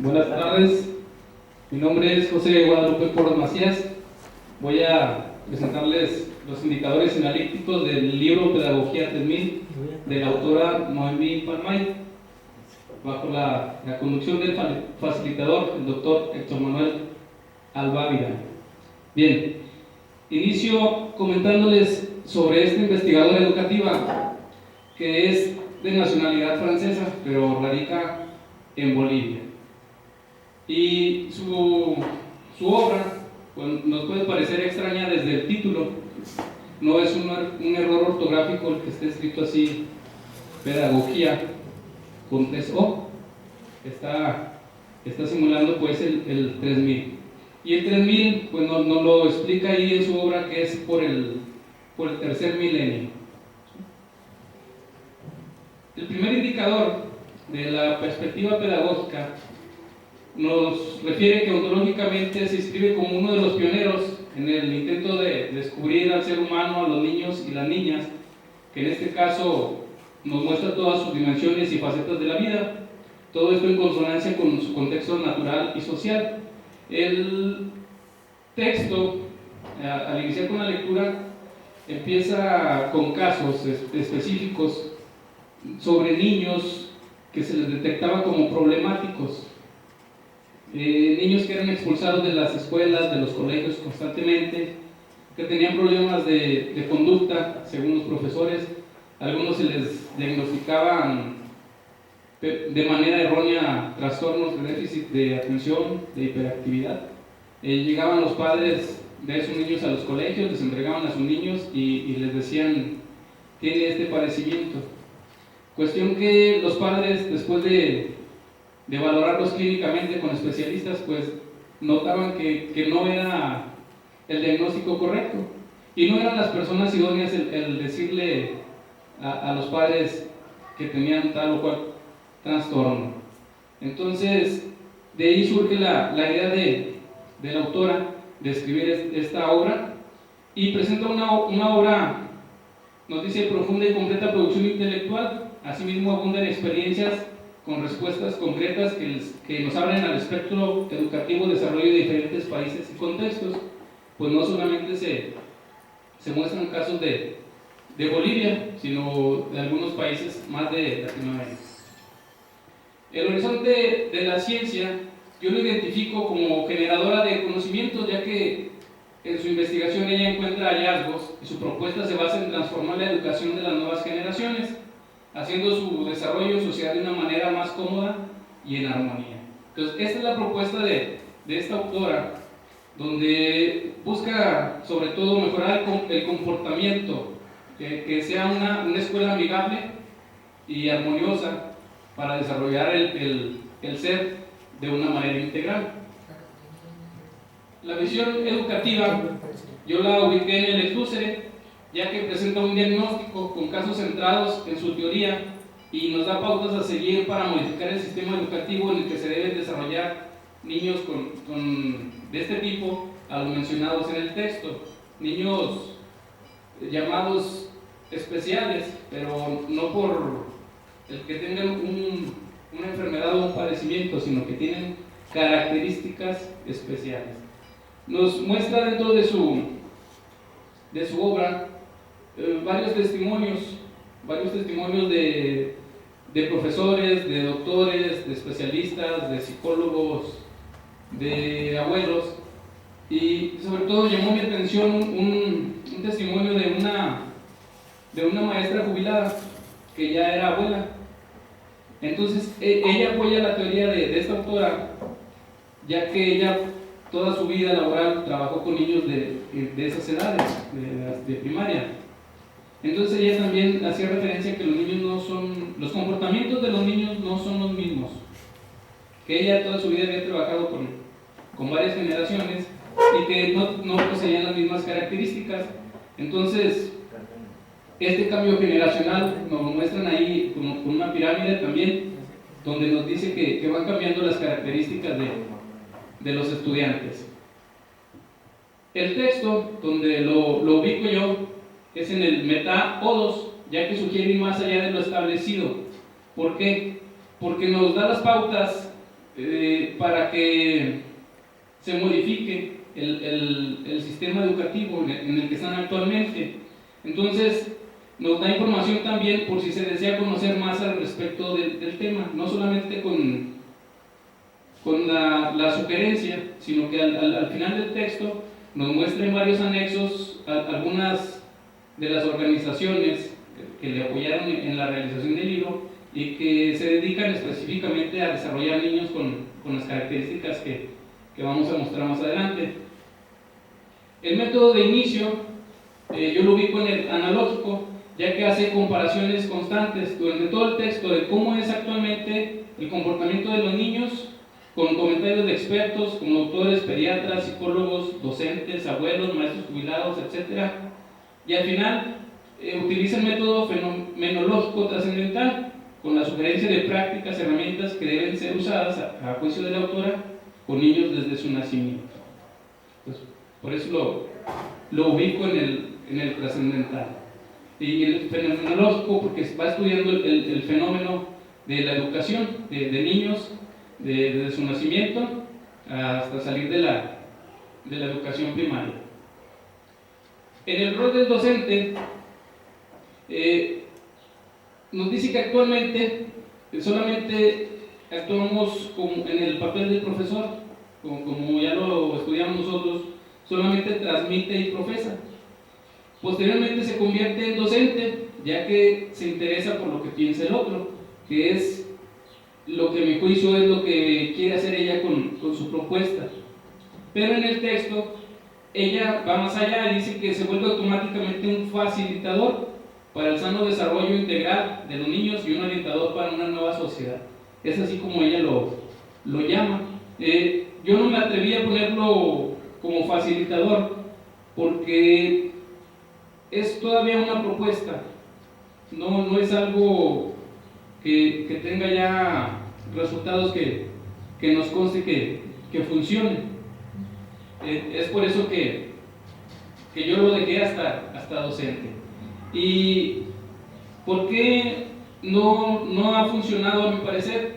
Buenas tardes, mi nombre es José Guadalupe Porras Macías. Voy a presentarles los indicadores analíticos del libro Pedagogía 3000 de la autora Noemí Palmay, bajo la conducción del facilitador, el doctor Héctor Manuel Albávira. Bien, inicio comentándoles sobre esta investigadora educativa que es de nacionalidad francesa, pero radica en Bolivia. Y su obra pues, nos puede parecer extraña desde el título. No es un error ortográfico el que esté escrito así, pedagogía, con 3O. Está simulando pues el 3000. Y el 3000 pues nos lo explica ahí en su obra que es por el tercer milenio. El primer indicador de la perspectiva pedagógica nos refiere que ontológicamente se inscribe como uno de los pioneros en el intento de descubrir al ser humano, a los niños y las niñas, que en este caso nos muestra todas sus dimensiones y facetas de la vida, todo esto en consonancia con su contexto natural y social. El texto, al iniciar con la lectura, empieza con casos específicos sobre niños que se les detectaba como problemáticos. Niños que eran expulsados de las escuelas, de los colegios constantemente, que tenían problemas de conducta, según los profesores. Algunos se les diagnosticaban de manera errónea trastornos de déficit de atención, de hiperactividad. Llegaban los padres de esos niños a los colegios, les entregaban a sus niños y les decían: tiene este padecimiento. Cuestión que los padres, después de valorarlos clínicamente con especialistas, pues notaban que no era el diagnóstico correcto y no eran las personas idóneas el decirle a los padres que tenían tal o cual trastorno. Entonces, de ahí surge la idea de la autora de escribir esta obra, y presenta una obra, nos dice, profunda y completa producción intelectual. Asimismo abundan experiencias con respuestas concretas que nos abren al espectro educativo desarrollo de diferentes países y contextos. Pues no solamente se muestran casos de Bolivia, sino de algunos países más de Latinoamérica. El horizonte de la ciencia yo lo identifico como generadora de conocimientos, ya que en su investigación ella encuentra hallazgos y su propuesta se basa en transformar la educación de las nuevas generaciones, haciendo su desarrollo social de una manera más cómoda y en armonía. Entonces, esta es la propuesta de esta autora, donde busca sobre todo mejorar el comportamiento, que sea una escuela amigable y armoniosa para desarrollar el ser de una manera integral. La visión educativa yo la ubiqué en el Althusser, ya que presenta un diagnóstico con casos centrados en su teoría y nos da pautas a seguir para modificar el sistema educativo en el que se deben desarrollar niños de este tipo, a los mencionados en el texto. Niños llamados especiales, pero no por el que tengan una enfermedad o un padecimiento, sino que tienen características especiales. Nos muestra dentro de su obra varios testimonios de profesores, de doctores, de especialistas, de psicólogos, de abuelos, y sobre todo llamó mi atención un testimonio de una maestra jubilada que ya era abuela. Entonces ella apoya la teoría de esta autora, ya que ella toda su vida laboral trabajó con niños de esas edades, de primaria. Entonces ella también hacía referencia a que los comportamientos de los niños no son los mismos, que ella toda su vida había trabajado con varias generaciones y que no poseían las mismas características. Entonces este cambio generacional nos lo muestran ahí con una pirámide también, donde nos dice que van cambiando las características de los estudiantes. El texto, donde lo ubico yo, es en el meta O2, ya que sugiere ir más allá de lo establecido. ¿Por qué? Porque nos da las pautas para que se modifique el sistema educativo en el que están actualmente. Entonces, nos da información también por si se desea conocer más al respecto del tema, no solamente con la sugerencia, sino que al final del texto nos muestra en varios anexos algunas de las organizaciones que le apoyaron en la realización del libro y que se dedican específicamente a desarrollar niños con las características que vamos a mostrar más adelante. El método de inicio yo lo ubico en el analógico, ya que hace comparaciones constantes durante todo el texto de cómo es actualmente el comportamiento de los niños, con comentarios de expertos como doctores, pediatras, psicólogos, docentes, abuelos, maestros jubilados, etc. Y al final utiliza el método fenomenológico trascendental, con la sugerencia de prácticas, herramientas que deben ser usadas, a juicio de la autora, con niños desde su nacimiento. Entonces, por eso lo ubico en el trascendental. Y el fenomenológico, porque va estudiando el fenómeno de la educación de niños desde su nacimiento hasta salir de la educación primaria. En el rol del docente, nos dice que actualmente solamente actuamos en el papel del profesor, como ya lo estudiamos nosotros, solamente transmite y profesa. Posteriormente se convierte en docente, ya que se interesa por lo que piensa el otro, que es lo que a mi juicio es lo que quiere hacer ella con su propuesta. Pero en el texto, ella va más allá y dice que se vuelve automáticamente un facilitador para el sano desarrollo integral de los niños y un orientador para una nueva sociedad. Es así como ella lo llama. Yo no me atreví a ponerlo como facilitador porque es todavía una propuesta, no es algo que tenga ya resultados que nos conste que funcione. Es por eso que yo lo dejé hasta docente. ¿Y por qué no ha funcionado a mi parecer?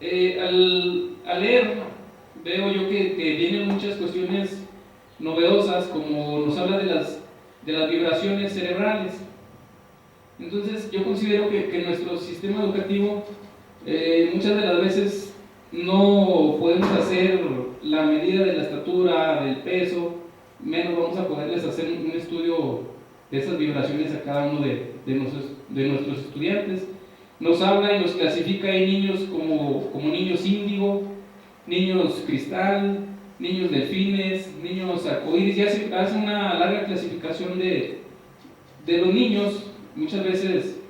Al leer veo yo que vienen muchas cuestiones novedosas, como nos habla de las vibraciones cerebrales. Entonces yo considero que nuestro sistema educativo muchas de las veces no podemos hacer la medida de la estatura, del peso, menos vamos a poderles hacer un estudio de esas vibraciones a cada uno de nuestros estudiantes. Nos habla y nos clasifica en niños como niños índigo, niños cristal, niños delfines, niños arcoíris, y hace una larga clasificación de los niños, muchas veces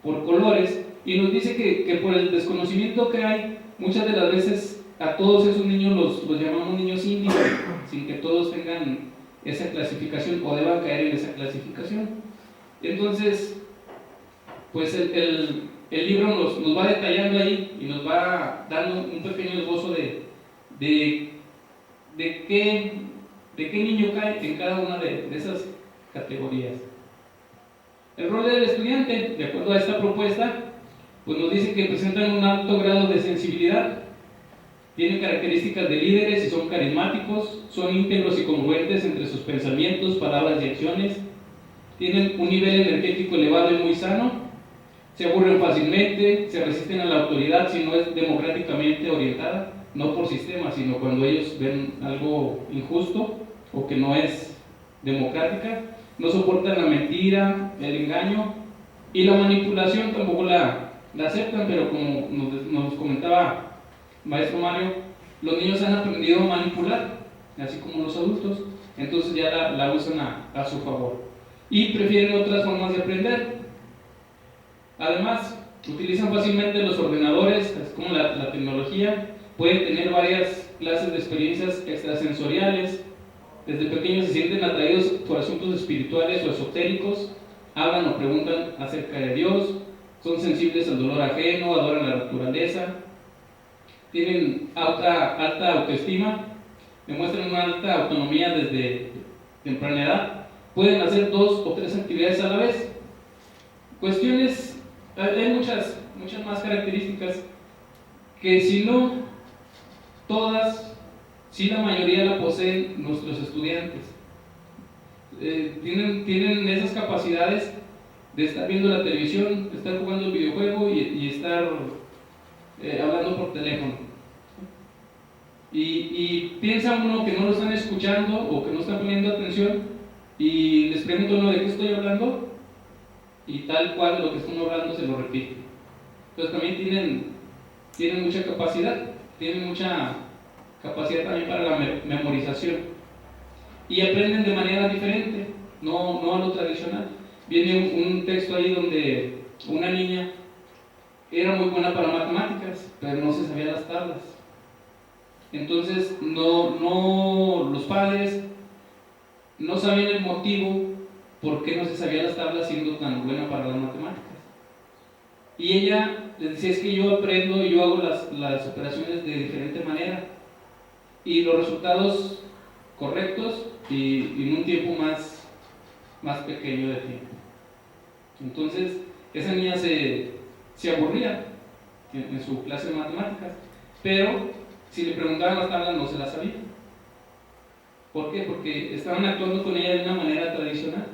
por colores, y nos dice que por el desconocimiento que hay, muchas de las veces a todos esos niños los llamamos niños índigos, sin que todos tengan esa clasificación o deban caer en esa clasificación. Entonces, pues el libro nos va detallando ahí y nos va dando un pequeño esbozo de qué niño cae en cada una de esas categorías. El rol del estudiante, de acuerdo a esta propuesta, pues nos dice que presentan un alto grado de sensibilidad, tienen características de líderes y son carismáticos, son íntegros y congruentes entre sus pensamientos, palabras y acciones, tienen un nivel energético elevado y muy sano, se aburren fácilmente, se resisten a la autoridad si no es democráticamente orientada, no por sistema, sino cuando ellos ven algo injusto o que no es democrática, no soportan la mentira, el engaño y la manipulación, tampoco la aceptan, pero como nos comentaba maestro Mario, los niños han aprendido a manipular, así como los adultos, entonces ya la usan a su favor y prefieren otras formas de aprender. Además, utilizan fácilmente los ordenadores, así como la tecnología, pueden tener varias clases de experiencias extrasensoriales, desde pequeños se sienten atraídos por asuntos espirituales o esotéricos, hablan o preguntan acerca de Dios, son sensibles al dolor ajeno, adoran la naturaleza, tienen alta autoestima, demuestran una alta autonomía desde temprana edad, pueden hacer 2 o 3 actividades a la vez. Cuestiones, hay muchas más características que si no sí, la mayoría la poseen nuestros estudiantes. Tienen esas capacidades de estar viendo la televisión, de estar jugando el videojuego y estar hablando por teléfono. Y piensa uno que no lo están escuchando o que no están poniendo atención, y les pregunto uno de qué estoy hablando, y tal cual lo que están hablando se lo repite. Entonces también tienen mucha capacidad, tienen mucha capacidad también para la memorización, y aprenden de manera diferente, no a lo tradicional. Viene un texto ahí donde una niña era muy buena para matemáticas, pero no se sabía las tablas. Entonces los padres no sabían el motivo por qué no se sabía las tablas siendo tan buena para las matemáticas. Y ella les decía, es que yo aprendo y yo hago las operaciones de diferente manera, y los resultados correctos y en un tiempo más pequeño de tiempo. Entonces esa niña se aburría en su clase de matemáticas, pero si le preguntaban las tablas no se las sabía. ¿Por qué? Porque estaban actuando con ella de una manera tradicional,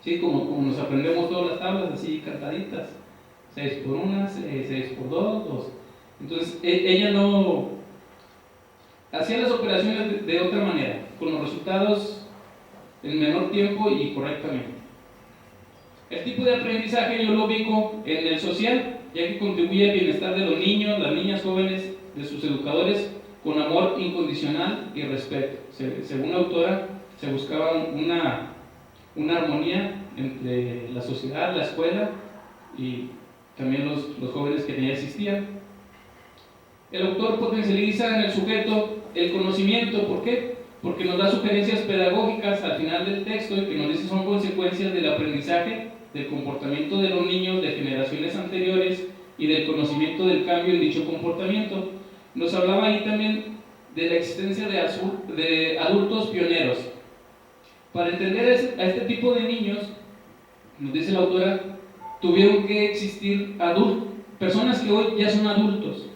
¿sí? Como nos aprendemos todas las tablas, así cantaditas, 6 por 1, 6 por 2, 2. Entonces ella no hacía las operaciones de otra manera, con los resultados en menor tiempo y correctamente. El tipo de aprendizaje yo lo ubico en el social, ya que contribuye al bienestar de los niños, las niñas jóvenes, de sus educadores, con amor incondicional y respeto. Según la autora, se buscaba una armonía entre la sociedad, la escuela y también los jóvenes que en ella existían. El autor potencializa en el sujeto el conocimiento. ¿Por qué? Porque nos da sugerencias pedagógicas al final del texto y que nos dice son consecuencias del aprendizaje, del comportamiento de los niños de generaciones anteriores y del conocimiento del cambio en dicho comportamiento. Nos hablaba ahí también de la existencia de adultos pioneros. Para entender a este tipo de niños, nos dice la autora, tuvieron que existir personas que hoy ya son adultos,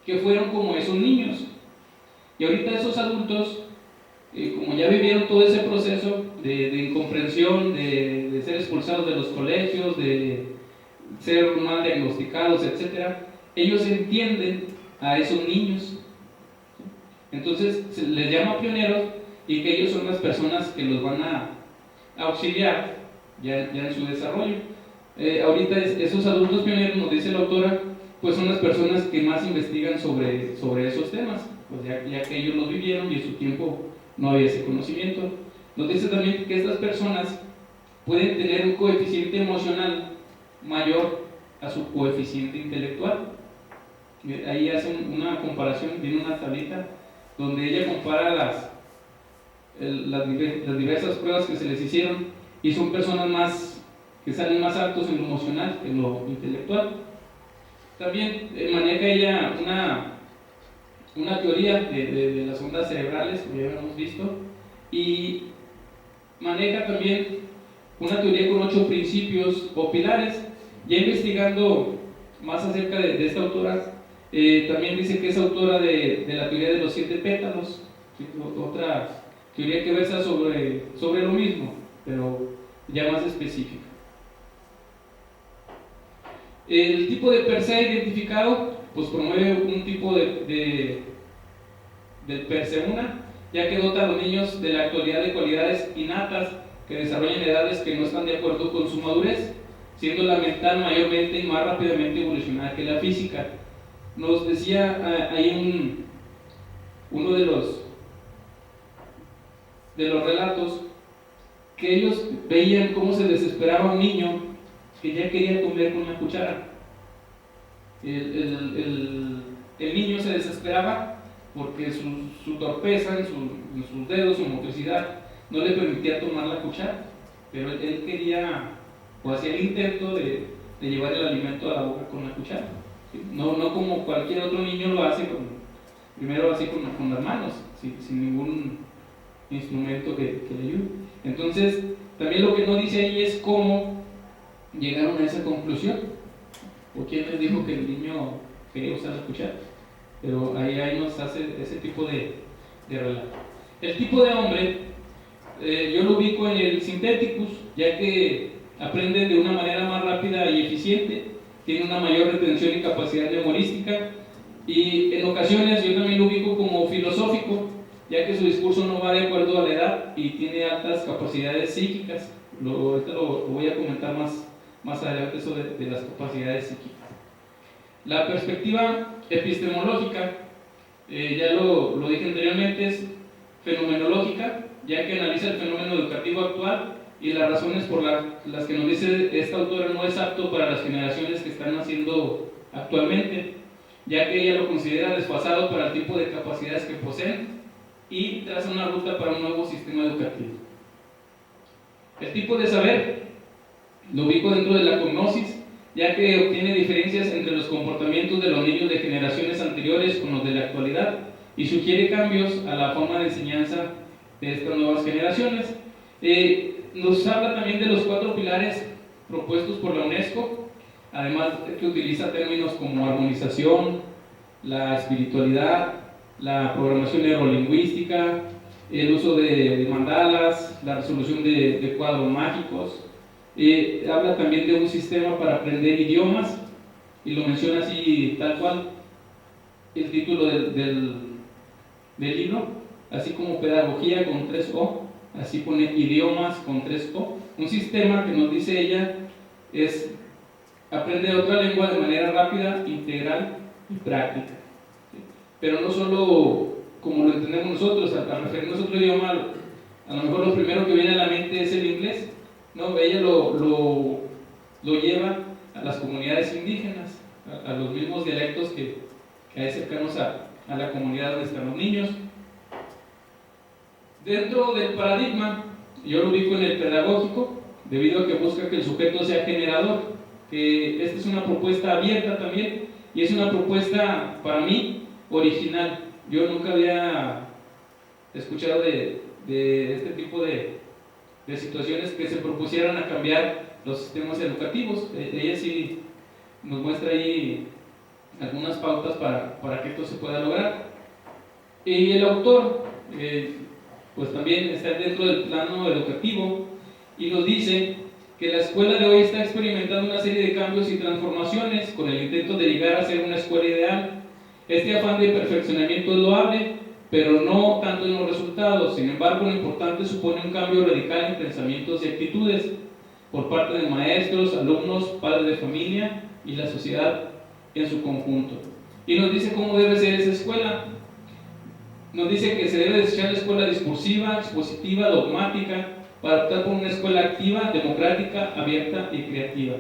que fueron como esos niños. Y ahorita esos adultos, como ya vivieron todo ese proceso de incomprensión, de ser expulsados de los colegios, de ser mal diagnosticados, etc., ellos entienden a esos niños. Entonces se les llama pioneros, y que ellos son las personas que los van a auxiliar ya en su desarrollo. Ahorita esos adultos pioneros, nos dice la autora, pues son las personas que más investigan sobre esos temas, pues ya que ellos los vivieron y en su tiempo no había ese conocimiento. Nos dice también que estas personas pueden tener un coeficiente emocional mayor a su coeficiente intelectual. Ahí hace una comparación, viene una tablita donde ella compara las diversas pruebas que se les hicieron, y son personas que salen más altos en lo emocional que en lo intelectual. También maneja ella una teoría de las ondas cerebrales, como ya hemos visto, y maneja también una teoría con 8 principios o pilares. Ya investigando más acerca de esta autora, también dice que es autora de la teoría de los 7 pétalos, ¿sí? Otra teoría que versa sobre lo mismo, pero ya más específica. El tipo de per se identificado, pues promueve un tipo del per se una, ya que dota a los niños de la actualidad de cualidades innatas que desarrollan edades que no están de acuerdo con su madurez, siendo la mental mayormente y más rápidamente evolucionada que la física. Nos decía ahí uno de los relatos, que ellos veían cómo se desesperaba un niño que ya quería comer con una cuchara. El niño se desesperaba porque su torpeza en sus dedos, su motricidad, no le permitía tomar la cuchara, pero él quería, o hacía el intento de llevar el alimento a la boca con la cuchara, ¿sí? No como cualquier otro niño lo hace, primero así con las manos, sin ningún instrumento que le ayude. Entonces, también lo que no dice ahí es cómo llegaron a esa conclusión, o quién les dijo que el niño quería usar la cuchara. pero ahí nos hace ese tipo de relato. El tipo de hombre, yo lo ubico en el Syntheticus, ya que aprende de una manera más rápida y eficiente, tiene una mayor retención y capacidad memorística, y en ocasiones yo también lo ubico como filosófico, ya que su discurso no va de acuerdo a la edad y tiene altas capacidades psíquicas. Ahorita lo voy a comentar más adelante eso de las capacidades psíquicas. La perspectiva epistemológica, ya lo dije anteriormente, es fenomenológica, ya que analiza el fenómeno educativo actual y las razones por las que nos dice esta autora no es apto para las generaciones que están naciendo actualmente, ya que ella lo considera desfasado para el tipo de capacidades que poseen y traza una ruta para un nuevo sistema educativo. El tipo de saber lo ubico dentro de la cognosis, ya que obtiene diferencias entre los comportamientos de los niños de generaciones anteriores con los de la actualidad y sugiere cambios a la forma de enseñanza de estas nuevas generaciones. Nos habla también de los 4 pilares propuestos por la UNESCO, además que utiliza términos como armonización, la espiritualidad, la programación neurolingüística, el uso de mandalas, la resolución de cuadros mágicos. Habla también de un sistema para aprender idiomas y lo menciona así tal cual el título del libro, así como pedagogía con 3 O, así pone idiomas con 3 O. Un sistema que nos dice ella es aprender otra lengua de manera rápida, integral y práctica. Pero no solo como lo entendemos nosotros, al referirnos a otro idioma, a lo mejor lo primero que viene a la mente es el inglés. No, ella lo lleva a las comunidades indígenas, a los mismos dialectos que hay cercanos a la comunidad donde están los niños. Dentro del paradigma, yo lo ubico en el pedagógico, debido a que busca que el sujeto sea generador, que esta es una propuesta abierta también, y es una propuesta para mí original. Yo nunca había escuchado de este tipo de situaciones que se propusieran a cambiar los sistemas educativos. Ella sí nos muestra ahí algunas pautas para que esto se pueda lograr. Y el autor, pues también está dentro del plano educativo y nos dice que la escuela de hoy está experimentando una serie de cambios y transformaciones con el intento de llegar a ser una escuela ideal. Este afán de perfeccionamiento es loable, pero no tanto en los resultados. Sin embargo, lo importante supone un cambio radical en pensamientos y actitudes por parte de maestros, alumnos, padres de familia y la sociedad en su conjunto. Y nos dice cómo debe ser esa escuela. Nos dice que se debe desechar la escuela discursiva, expositiva, dogmática, para optar por una escuela activa, democrática, abierta y creativa.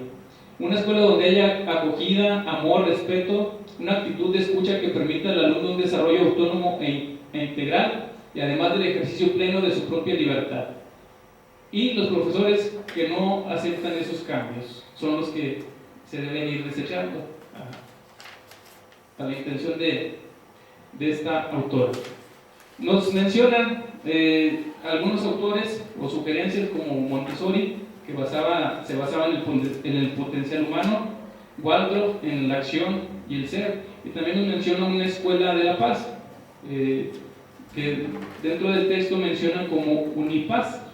Una escuela donde haya acogida, amor, respeto, una actitud de escucha que permita al alumno un desarrollo autónomo e integral y además del ejercicio pleno de su propia libertad. Y los profesores que no aceptan esos cambios son los que se deben ir desechando, a la intención de esta autora. Nos mencionan algunos autores o sugerencias como Montessori, que se basaba en el potencial humano, Waldorf en la acción y el ser, y también nos menciona una escuela de la paz, que dentro del texto mencionan como Unipaz,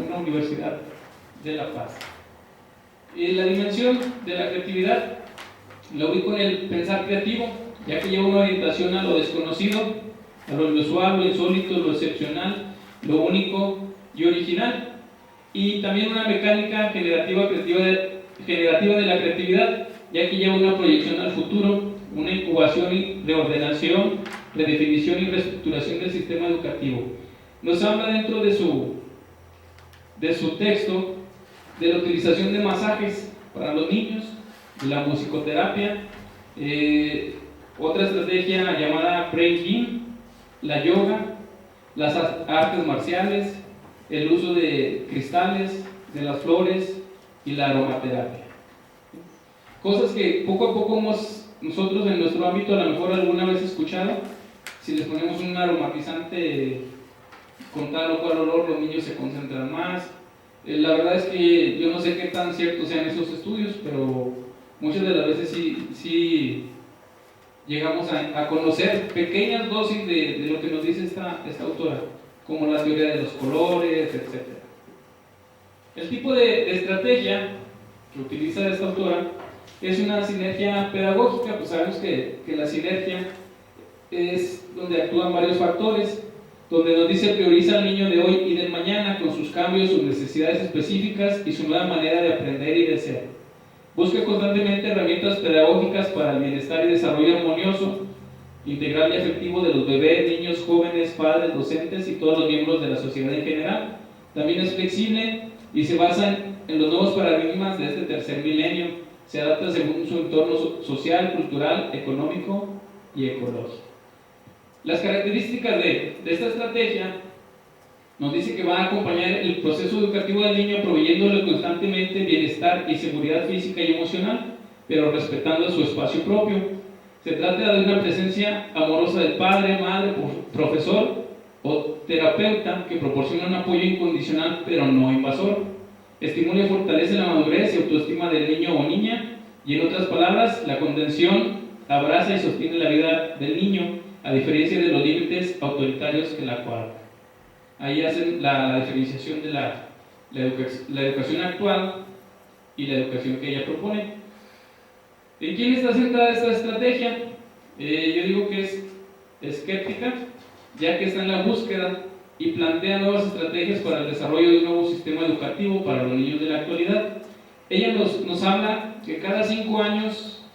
una universidad de la paz. La dimensión de la creatividad la ubico en el pensar creativo, ya que lleva una orientación a lo desconocido, a lo inusual, lo insólito, lo excepcional, lo único y original, y también una mecánica generativa de la creatividad, ya que lleva una proyección al futuro, una incubación y reordenación, redefinición y reestructuración del sistema educativo. Nos habla dentro de su texto de la utilización de masajes para los niños, la musicoterapia, otra estrategia llamada Brain Gym, la yoga, las artes marciales, el uso de cristales, de las flores y la aromaterapia. Cosas que poco a poco nosotros en nuestro ámbito a lo mejor alguna vez escuchado. Si les ponemos un aromatizante con tal o cual olor, los niños se concentran más. La verdad es que yo no sé qué tan ciertos sean esos estudios, pero muchas de las veces sí llegamos a conocer pequeñas dosis de lo que nos dice esta autora, como la teoría de los colores, etc. El tipo de estrategia que utiliza esta autora es una sinergia pedagógica. Pues sabemos que la sinergia es donde actúan varios factores, donde nos dice prioriza al niño de hoy y del mañana con sus cambios, sus necesidades específicas y su nueva manera de aprender y de ser. Busca constantemente herramientas pedagógicas para el bienestar y desarrollo armonioso, integral y afectivo de los bebés, niños, jóvenes, padres, docentes y todos los miembros de la sociedad en general. También es flexible y se basa en los nuevos paradigmas de este tercer milenio. Se adapta según su entorno social, cultural, económico y ecológico. Las características de esta estrategia nos dice que va a acompañar el proceso educativo del niño proveyéndole constantemente bienestar y seguridad física y emocional, pero respetando su espacio propio. Se trata de una presencia amorosa del padre, madre, profesor o terapeuta que proporciona un apoyo incondicional pero no invasor. Estimula y fortalece la madurez y autoestima del niño o niña, y en otras palabras, la contención abraza y sostiene la vida del niño, a diferencia de los límites autoritarios que la coartan. Ahí hacen la diferenciación de la educación actual y la educación que ella propone. ¿En quién está centrada esta estrategia? Yo digo que es escéptica, ya que está en la búsqueda y plantea nuevas estrategias para el desarrollo de un nuevo sistema educativo para los niños de la actualidad. Ella nos habla que cada 5 años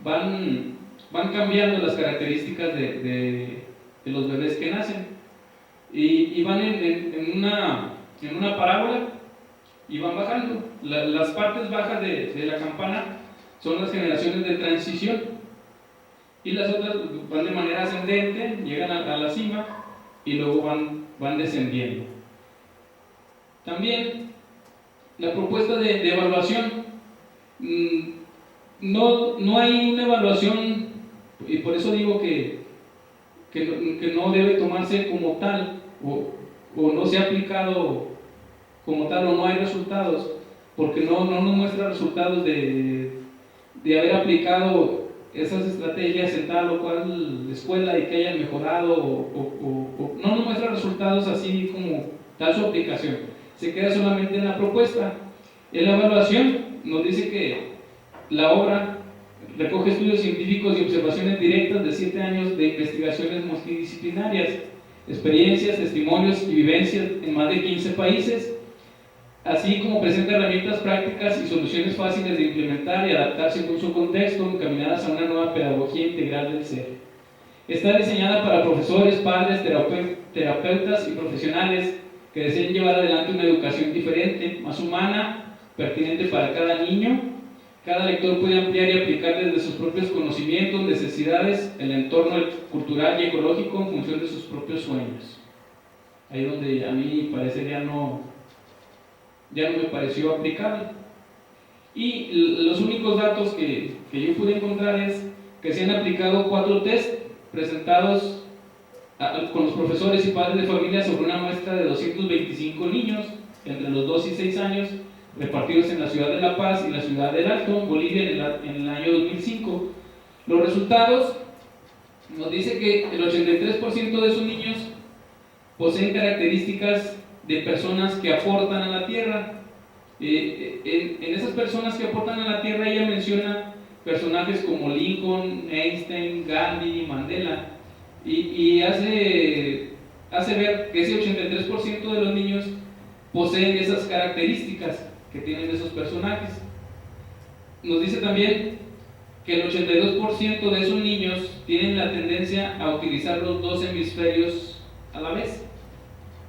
van cambiando las características de los bebés que nacen, y van en una parábola y van bajando. Las partes bajas de la campana son las generaciones de transición, y las otras van de manera ascendente, llegan a la cima y luego van descendiendo. También la propuesta de evaluación, no hay una evaluación, y por eso digo que no debe tomarse como tal, o no se ha aplicado como tal, o no hay resultados, porque no nos muestra resultados de haber aplicado esas estrategias en tal o cual escuela y que hayan mejorado, o no nos muestra resultados así como tal su aplicación. Se queda solamente en la propuesta. En la evaluación nos dice que la obra recoge estudios científicos y observaciones directas de 7 años de investigaciones multidisciplinarias, experiencias, testimonios y vivencias en más de 15 países, así como presenta herramientas prácticas y soluciones fáciles de implementar y adaptar según su contexto, encaminadas a una nueva pedagogía integral del ser. Está diseñada para profesores, padres, terapeutas y profesionales que deseen llevar adelante una educación diferente, más humana, pertinente para cada niño. Cada lector puede ampliar y aplicar desde sus propios conocimientos, necesidades, el entorno cultural y ecológico en función de sus propios sueños. Ahí donde a mí parece ya no me pareció aplicable. Y los únicos datos que yo pude encontrar es que se han aplicado 4 test presentados con los profesores y padres de familia sobre una muestra de 225 niños entre los 2 y 6 años, repartidos en la ciudad de La Paz y la ciudad del Alto, Bolivia, en el año 2005. Los resultados nos dice que el 83% de esos niños poseen características de personas que aportan a la tierra. En esas personas que aportan a la tierra, ella menciona personajes como Lincoln, Einstein, Gandhi, Mandela, y hace ver que ese 83% de los niños poseen esas características que tienen esos personajes. Nos dice también que el 82% de esos niños tienen la tendencia a utilizar los 2 hemisferios a la vez.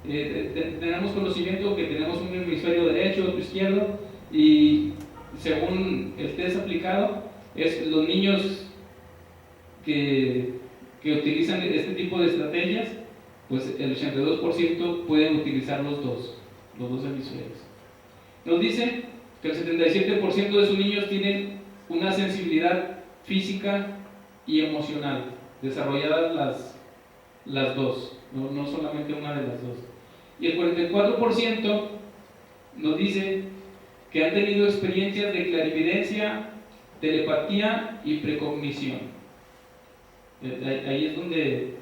Tenemos conocimiento que tenemos un hemisferio derecho, otro izquierdo, y según el test aplicado, los niños que utilizan este tipo de estrategias, pues el 82% pueden utilizar los dos hemisferios. Nos dice que el 77% de sus niños tienen una sensibilidad física y emocional, desarrolladas las dos, no solamente una de las dos. Y el 44% nos dice que han tenido experiencias de clarividencia, telepatía y precognición. Ahí es donde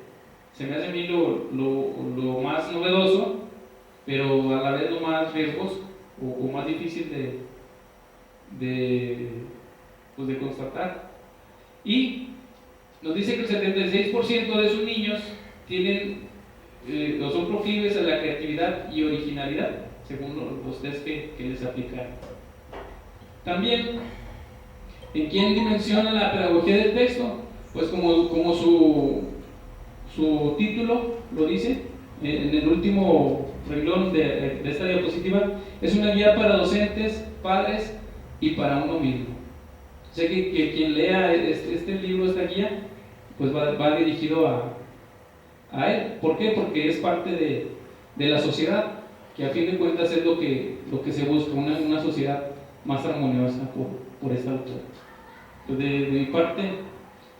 se me hace a mí lo más novedoso, pero a la vez lo más riesgoso o más difícil pues de constatar. Y nos dice que el 76% de sus niños tienen o son proclives a la creatividad y originalidad, según los test que les aplican. También, ¿en quién dimensiona la pedagogía del texto? Pues como su título lo dice, en el último renglón de esta diapositiva, es una guía para docentes, padres y para uno mismo. Sé que quien lea este libro, esta guía, pues va dirigido a él. ¿Por qué? Porque es parte de la sociedad, que a fin de cuentas es lo que se busca, una sociedad más armoniosa por esta autora. Pues de mi parte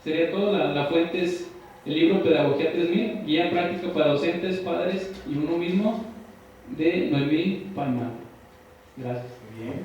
sería todo. La fuente es el libro Pedagogía 3000, guía práctica para docentes, padres y uno mismo, de Noemí Palma. Gracias. Bien.